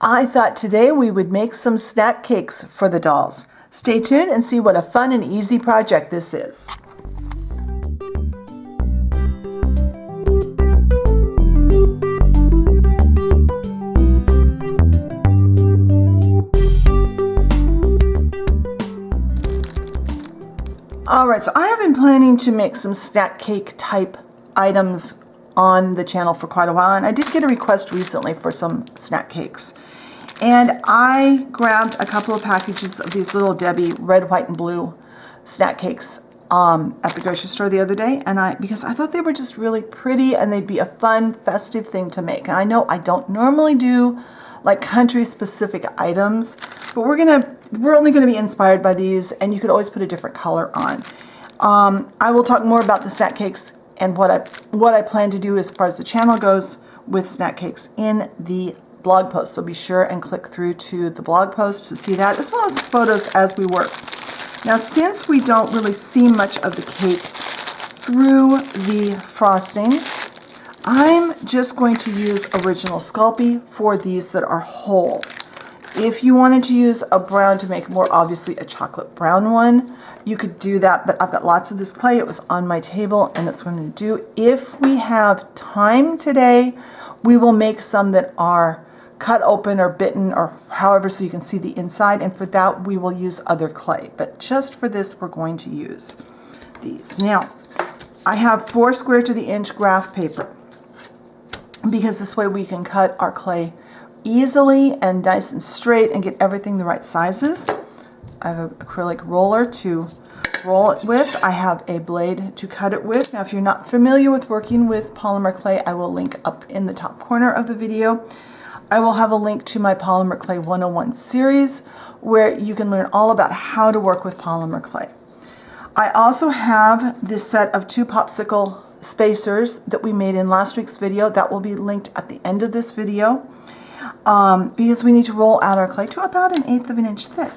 I thought today we would make some snack cakes for the dolls. Stay tuned and see what a fun and easy project this is. Alright, so I have been planning to make some snack cake type items on the channel for quite a while, and I did get a request recently for some snack cakes. And I grabbed a couple of packages of these little Debbie red, white, and blue snack cakes at the grocery store the other day, and because I thought they were just really pretty and they'd be a fun, festive thing to make. And I know I don't normally do like country-specific items, but we're only gonna be inspired by these, and you could always put a different color on. I will talk more about the snack cakes and what I plan to do as far as the channel goes with snack cakes in the blog post. So be sure and click through to the blog post to see that, as well as photos as we work. Now, since we don't really see much of the cake through the frosting, I'm just going to use original Sculpey for these that are whole. If you wanted to use a brown to make more obviously a chocolate brown one, you could do that, but I've got lots of this clay. It was on my table, and that's what I'm going to do. If we have time today, we will make some that are cut open or bitten or however, so you can see the inside, and for that we will use other clay. But just for this, we're going to use these. Now, I have 4 square to the inch graph paper, because this way we can cut our clay easily and nice and straight and get everything the right sizes. I have an acrylic roller to roll it with. I have a blade to cut it with. Now, if you're not familiar with working with polymer clay, I will link up in the top corner of the video. I will have a link to my Polymer Clay 101 series where you can learn all about how to work with polymer clay. I also have this set of 2 popsicle spacers that we made in last week's video. That will be linked at the end of this video because we need to roll out our clay to about 1/8 of an inch thick.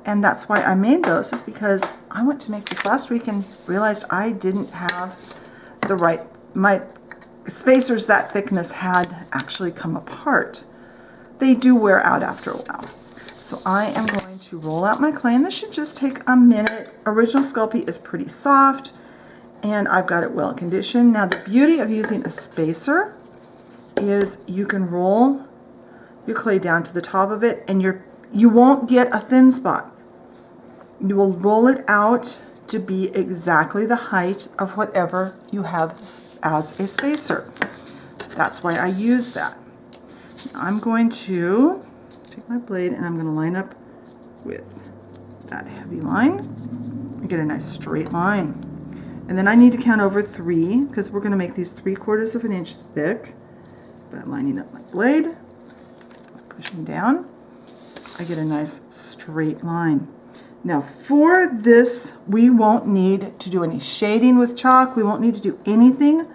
And that's why I made those, is because I went to make this last week and realized I didn't have my spacers that thickness had actually come apart. They do wear out after a while. So I am going to roll out my clay, and this should just take a minute. Original Sculpey is pretty soft, and I've got it well conditioned. Now, the beauty of using a spacer is you can roll your clay down to the top of it, and you won't get a thin spot. You will roll it out to be exactly the height of whatever you have as a spacer. That's why I use that. I'm going to take my blade and I'm going to line up with that heavy line and get a nice straight line. And then I need to count over 3 because we're going to make these 3/4 of an inch thick. By lining up my blade, pushing down, I get a nice straight line. Now, for this, we won't need to do any shading with chalk. We won't need to do anything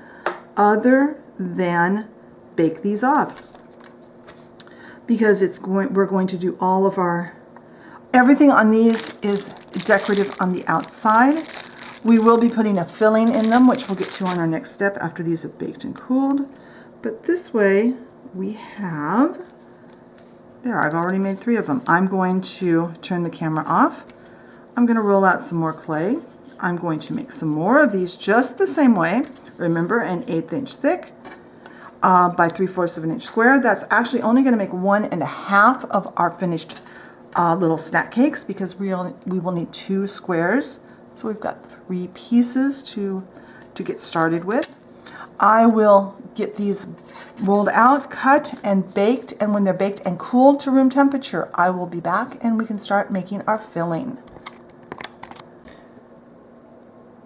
other than bake these off, because we're going to do all of everything on these is decorative on the outside. We will be putting a filling in them, which we'll get to on our next step after these have baked and cooled. But this way we have, there, I've already made 3 of them. I'm going to turn the camera off. I'm going to roll out some more clay. I'm going to make some more of these just the same way. Remember, 1/8 inch thick by 3/4 of an inch square. That's actually only going to make 1.5 of our finished little snack cakes, because we will need 2 squares. So we've got 3 pieces to get started with. I will get these rolled out, cut, and baked, and when they're baked and cooled to room temperature, I will be back and we can start making our filling.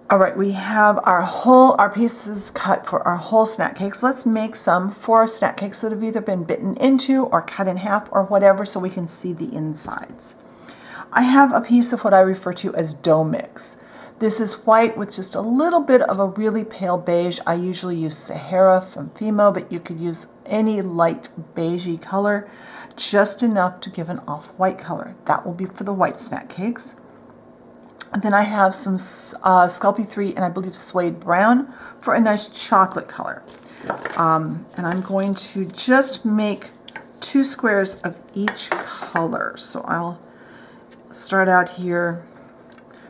All right, we have our pieces cut for our whole snack cakes. Let's make some for snack cakes that have either been bitten into or cut in half or whatever, so we can see the insides. I have a piece of what I refer to as dough mix. This is white with just a little bit of a really pale beige. I usually use Sahara from Fimo, but you could use any light beigey color, just enough to give an off-white color. That will be for the white snack cakes. And then I have some Sculpey 3 and I believe Suede Brown for a nice chocolate color. And I'm going to just make 2 squares of each color. So I'll start out here,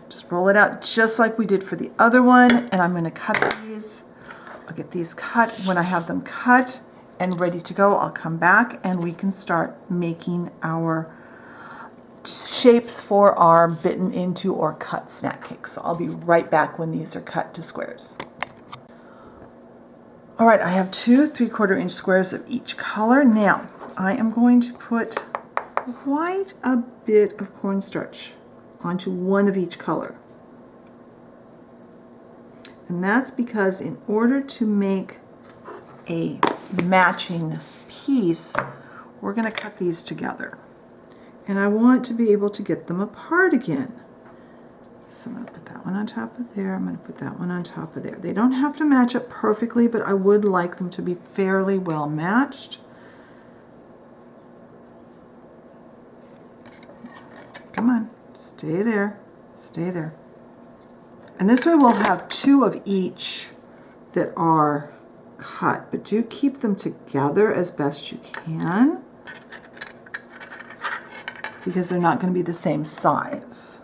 just roll it out just like we did for the other one, and I'm going to cut these. I'll get these cut. When I have them cut and ready to go, I'll come back and we can start making our shapes for our bitten into or cut snack cakes. So I'll be right back when these are cut to squares. All right, I have 2 3/4 inch squares of each color. Now, I am going to put quite a bit of cornstarch onto one of each color. And that's because in order to make a matching piece, we're going to cut these together. And I want to be able to get them apart again. So I'm going to put that one on top of there. I'm going to put that one on top of there. They don't have to match up perfectly, but I would like them to be fairly well matched. Come on, stay there, stay there. And this way we'll have 2 of each that are cut, but do keep them together as best you can because they're not going to be the same size.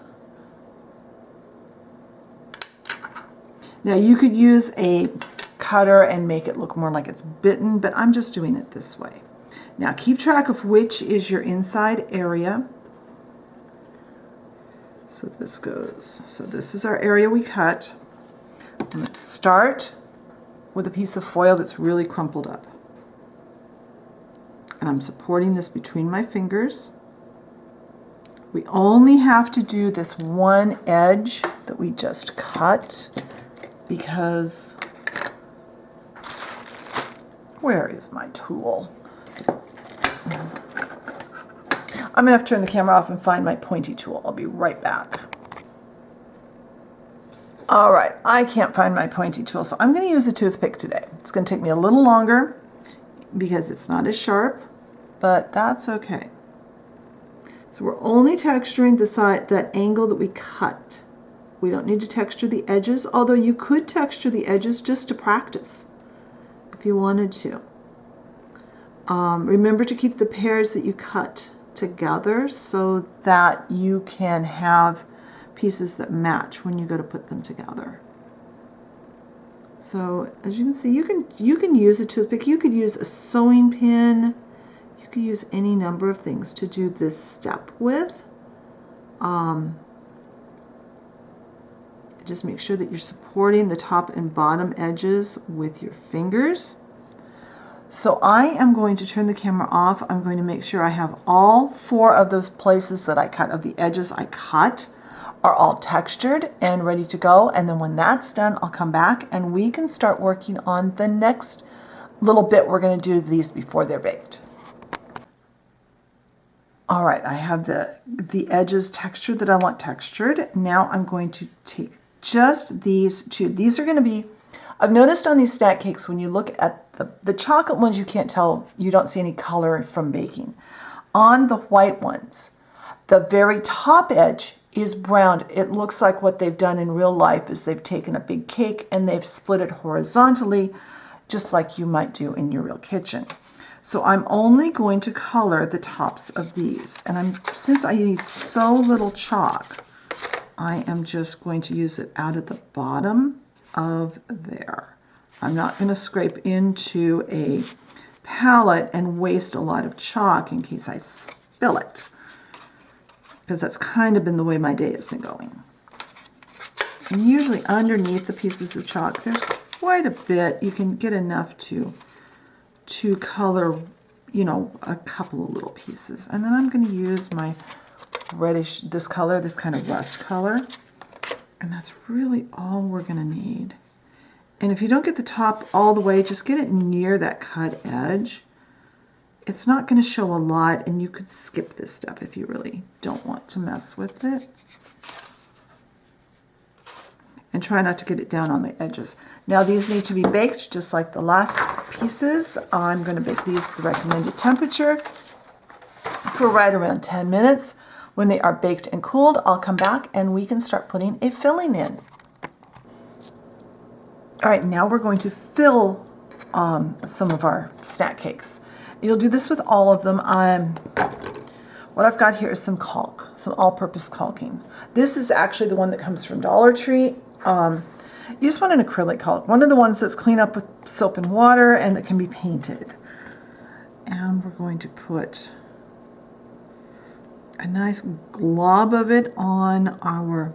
Now you could use a cutter and make it look more like it's bitten, but I'm just doing it this way. Now keep track of which is your inside area. So this goes, so this is our area we cut. I'm going to start with a piece of foil that's really crumpled up. And I'm supporting this between my fingers. We only have to do this one edge that we just cut because, where is my tool? I'm going to have to turn the camera off and find my pointy tool. I'll be right back. All right, I can't find my pointy tool, so I'm going to use a toothpick today. It's going to take me a little longer because it's not as sharp, but that's okay. So we're only texturing the side, that angle that we cut. We don't need to texture the edges, although you could texture the edges just to practice if you wanted to. Remember to keep the pairs that you cut together so that you can have pieces that match when you go to put them together. So as you can see, you can use a toothpick, you could use a sewing pin, you could use any number of things to do this step with. Just make sure that you're supporting the top and bottom edges with your fingers. So I am going to turn the camera off. I'm going to make sure I have all 4 of those places that I cut, of the edges I cut, are all textured and ready to go. And then when that's done, I'll come back and we can start working on the next little bit. We're going to do these before they're baked. All right, I have the edges textured that I want textured. Now I'm going to take just these 2. These are going to be, I've noticed on these snack cakes, when you look at the chocolate ones, you can't tell, you don't see any color from baking. On the white ones, the very top edge is brown. It looks like what they've done in real life is they've taken a big cake and they've split it horizontally, just like you might do in your real kitchen. So I'm only going to color the tops of these. And since I need so little chalk, I am just going to use it out at the bottom of there. I'm not going to scrape into a palette and waste a lot of chalk in case I spill it, because that's kind of been the way my day has been going. And usually underneath the pieces of chalk, there's quite a bit. You can get enough to color, you know, a couple of little pieces. And then I'm going to use my reddish, this color, this kind of rust color. And that's really all we're going to need. And if you don't get the top all the way, just get it near that cut edge. It's not going to show a lot, and you could skip this step if you really don't want to mess with it. And try not to get it down on the edges. Now these need to be baked just like the last pieces. I'm going to bake these at the recommended temperature for right around 10 minutes. When they are baked and cooled, I'll come back and we can start putting a filling in. All right, now we're going to fill some of our snack cakes. You'll do this with all of them. What I've got here is some caulk, some all-purpose caulking. This is actually the one that comes from Dollar Tree. You just want an acrylic caulk, one of the ones that's clean up with soap and water and that can be painted. And we're going to put a nice glob of it on our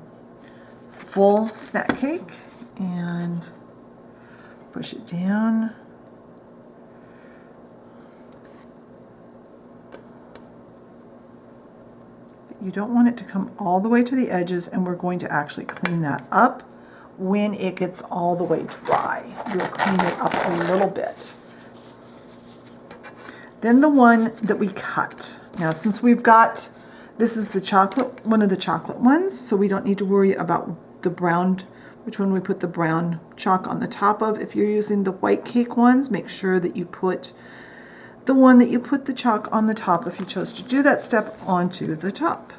full snack cake and push it down. You don't want it to come all the way to the edges, and we're going to actually clean that up when it gets all the way dry. We'll clean it up a little bit. Then the one that we cut. Now, since we've got, this is the chocolate, one of the chocolate ones, so we don't need to worry about the brown, which one we put the brown chalk on the top of. If you're using the white cake ones, make sure that you put the one that you put the chalk on the top, if you chose to do that step, onto the top.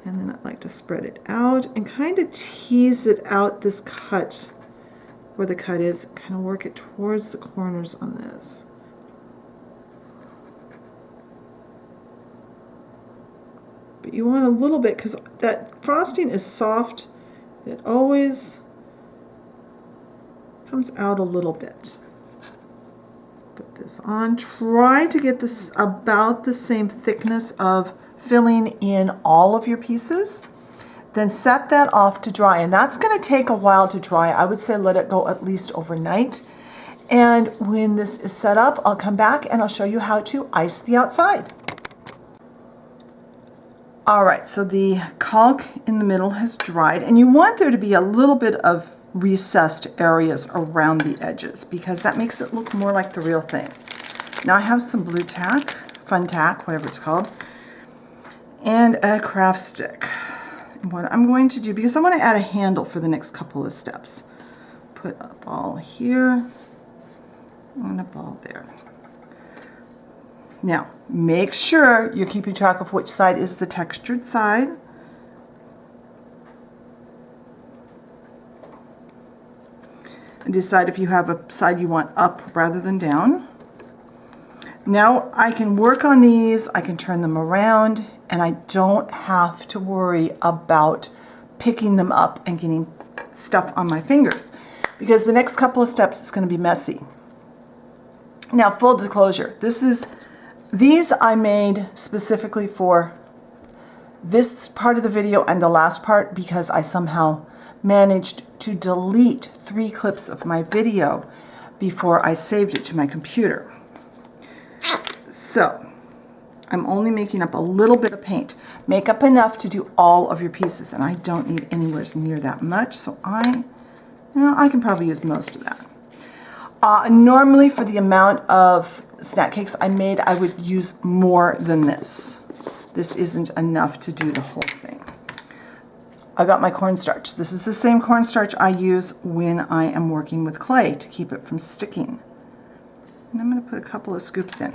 And then I'd like to spread it out and kind of tease it out, this cut, where the cut is, kind of work it towards the corners on this. But you want a little bit, because that frosting is soft, it always comes out a little bit. Put this on. Try to get this about the same thickness of filling in all of your pieces. Then set that off to dry, and that's going to take a while to dry. I would say let it go at least overnight. And when this is set up, I'll come back and I'll show you how to ice the outside. All right, so the caulk in the middle has dried, and you want there to be a little bit of recessed areas around the edges because that makes it look more like the real thing. Now I have some blue tack, fun tack, whatever it's called, and a craft stick. And what I'm going to do, because I want to add a handle for the next couple of steps, put a ball here and a ball there. Now make sure you're keeping track of which side is the textured side. And decide if you have a side you want up rather than down. Now I can work on these, I can turn them around, and I don't have to worry about picking them up and getting stuff on my fingers, because the next couple of steps is going to be messy. Now, full disclosure, these I made specifically for this part of the video and the last part because I somehow managed to delete 3 clips of my video before I saved it to my computer. So I'm only making up a little bit of paint. Make up enough to do all of your pieces, and I don't need anywhere near that much, so I can probably use most of that. Normally for the amount of snack cakes I made, I would use more than this. This isn't enough to do the whole thing. I got my cornstarch. This is the same cornstarch I use when I am working with clay to keep it from sticking. And I'm going to put a couple of scoops in.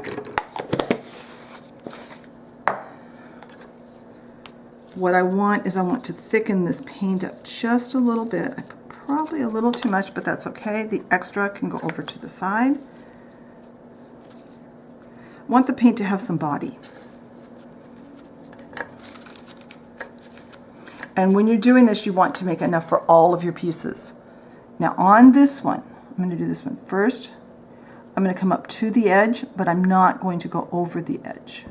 What I want is I want to thicken this paint up just a little bit. I put probably a little too much, but that's okay. The extra can go over to the side. I want the paint to have some body. And when you're doing this, you want to make enough for all of your pieces. Now on this one, I'm going to do this one first. I'm going to come up to the edge, but I'm not going to go over the edge.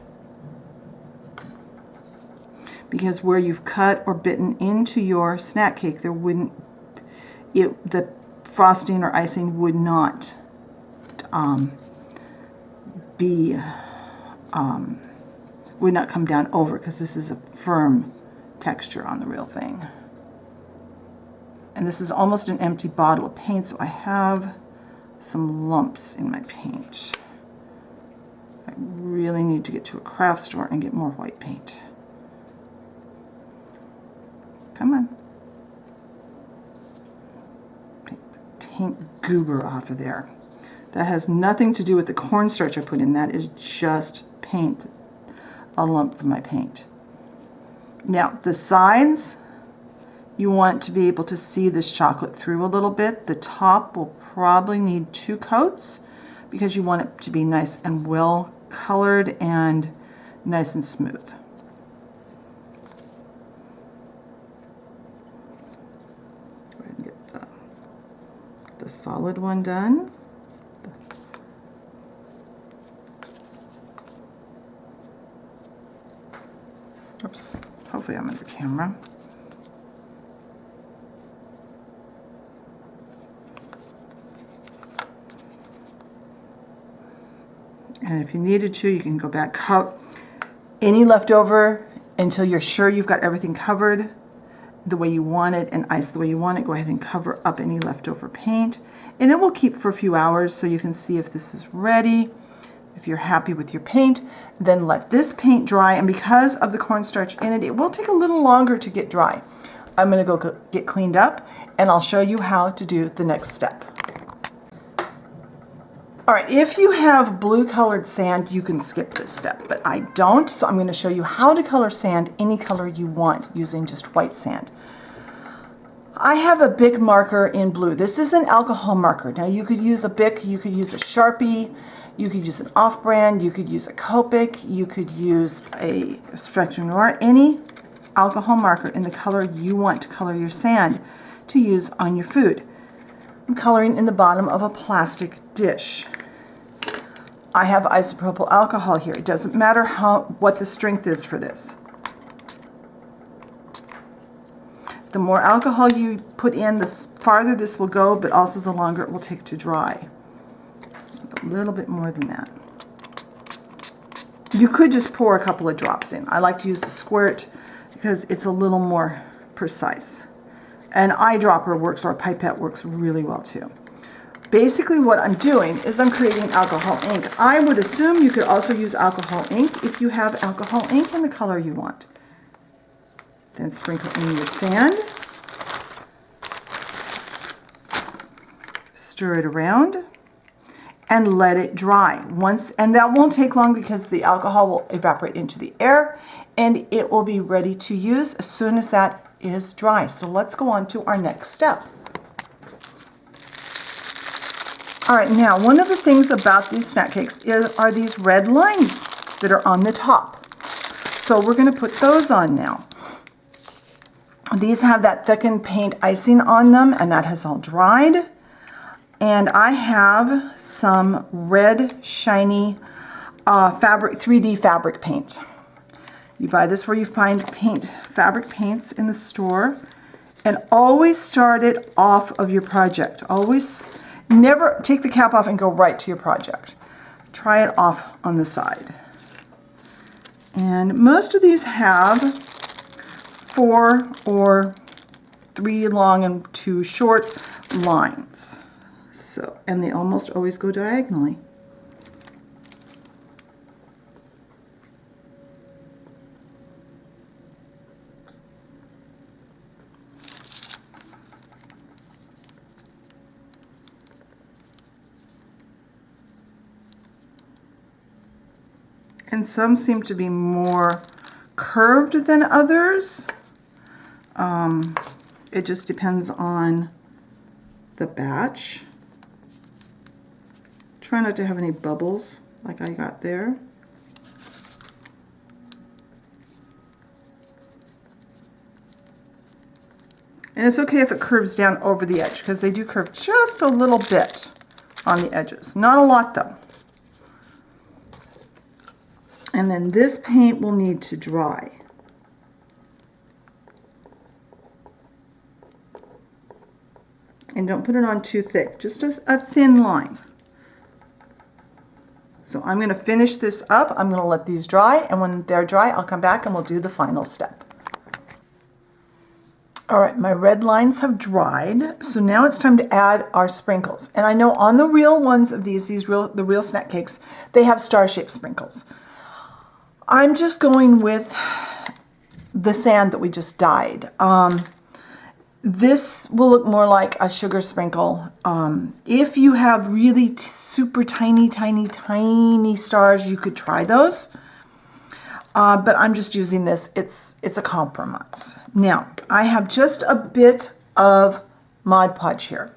Because where you've cut or bitten into your snack cake, there wouldn't, the frosting or icing would not would not come down over, because this is a firm texture on the real thing. And this is almost an empty bottle of paint, so I have some lumps in my paint. I really need to get to a craft store and get more white paint. Come on. Take the paint goober off of there. That has nothing to do with the cornstarch I put in. That is just paint, a lump from my paint. Now, the sides, you want to be able to see this chocolate through a little bit. The top will probably need 2 coats because you want it to be nice and well colored and nice and smooth. Go ahead and get the solid one done. Oops, hopefully I'm under camera. And if you needed to, you can go back, cut any leftover until you're sure you've got everything covered the way you want it and ice the way you want it. Go ahead and cover up any leftover paint. And it will keep for a few hours so you can see if this is ready. If you're happy with your paint, then let this paint dry. And because of the cornstarch in it, it will take a little longer to get dry. I'm going to go get cleaned up and I'll show you how to do the next step. All right, if you have blue colored sand, you can skip this step, but I don't, so I'm going to show you how to color sand any color you want using just white sand. I have a Bic marker in blue. This is an alcohol marker. Now you could use a Bic, you could use a Sharpie, you could use an off-brand, you could use a Copic, you could use a Spectrum Noir, any alcohol marker in the color you want to color your sand to use on your food. I'm coloring in the bottom of a plastic dish. I have isopropyl alcohol here. It doesn't matter what the strength is for this. The more alcohol you put in, the farther this will go, but also the longer it will take to dry. A little bit more than that. You could just pour a couple of drops in. I like to use the squirt because it's a little more precise. An eyedropper works, or a pipette works really well too. Basically what I'm doing is I'm creating alcohol ink. I would assume you could also use alcohol ink if you have alcohol ink in the color you want. Then sprinkle in your sand. Stir it around and let it dry. And that won't take long because the alcohol will evaporate into the air and it will be ready to use as soon as that is dry. So let's go on to our next step. All right, now one of the things about these snack cakes are these red lines that are on the top. So we're going to put those on now. These have that thickened paint icing on them, and that has all dried. And I have some red shiny fabric, 3D fabric paint. You buy this where you find fabric paints in the store, and always start it off of your project. Always never take the cap off and go right to your project. Try it off on the side. And most of these have 4 or 3 long and 2 short lines. So, and they almost always go diagonally. And some seem to be more curved than others. It just depends on the batch. Try not to have any bubbles like I got there. And it's okay if it curves down over the edge, because they do curve just a little bit on the edges. Not a lot though. And then this paint will need to dry. And don't put it on too thick, just a thin line. So I'm going to finish this up. I'm going to let these dry, and when they're dry, I'll come back and we'll do the final step. All right, my red lines have dried, so now it's time to add our sprinkles. And I know on the real ones of the real snack cakes, they have star-shaped sprinkles. I'm just going with the sand that we just dyed. This will look more like a sugar sprinkle. If you have really super tiny, tiny, tiny stars, you could try those. But I'm just using this. It's a compromise. Now, I have just a bit of Mod Podge here.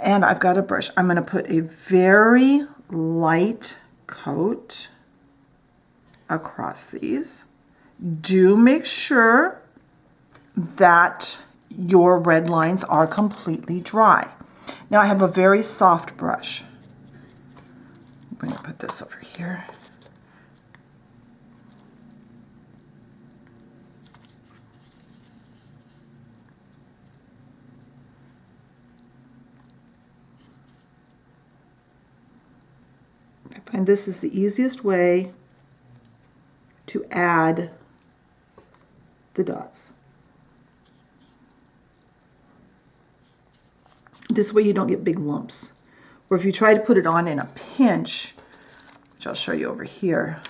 And I've got a brush. I'm going to put a very light coat across these. Do make sure that your red lines are completely dry. Now I have a very soft brush. I'm going to put this over here. I find this is the easiest way to add the dots. This way you don't get big lumps. Or if you try to put it on in a pinch, which I'll show you over here,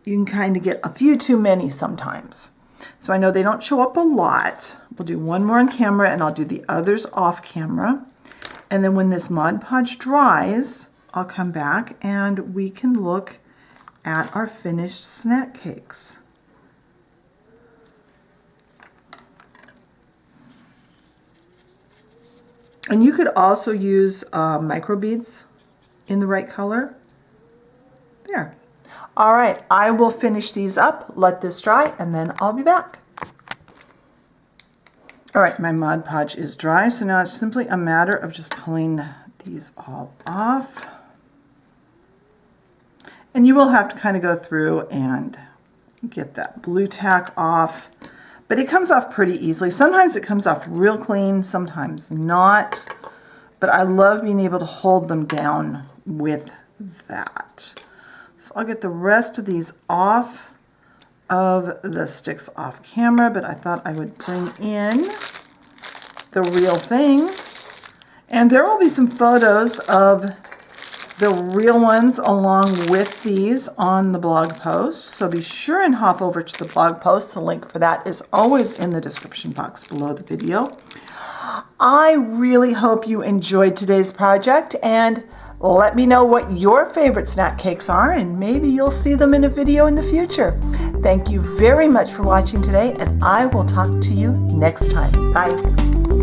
you can kind of get a few too many sometimes. So I know they don't show up a lot. We'll do one more on camera and I'll do the others off camera. And then when this Mod Podge dries, I'll come back and we can look at our finished snack cakes. And you could also use micro beads in the right color. There. All right, I will finish these up, let this dry, and then I'll be back. All right, my Mod Podge is dry, so now it's simply a matter of just pulling these all off. And you will have to kind of go through and get that blue tack off. But it comes off pretty easily. Sometimes it comes off real clean, sometimes not. But I love being able to hold them down with that. So I'll get the rest of these off of the sticks off camera, but I thought I would bring in the real thing. And there will be some photos of the real ones along with these on the blog post. So be sure and hop over to the blog post. The link for that is always in the description box below the video. I really hope you enjoyed today's project, and let me know what your favorite snack cakes are, and maybe you'll see them in a video in the future. Thank you very much for watching today, and I will talk to you next time. Bye.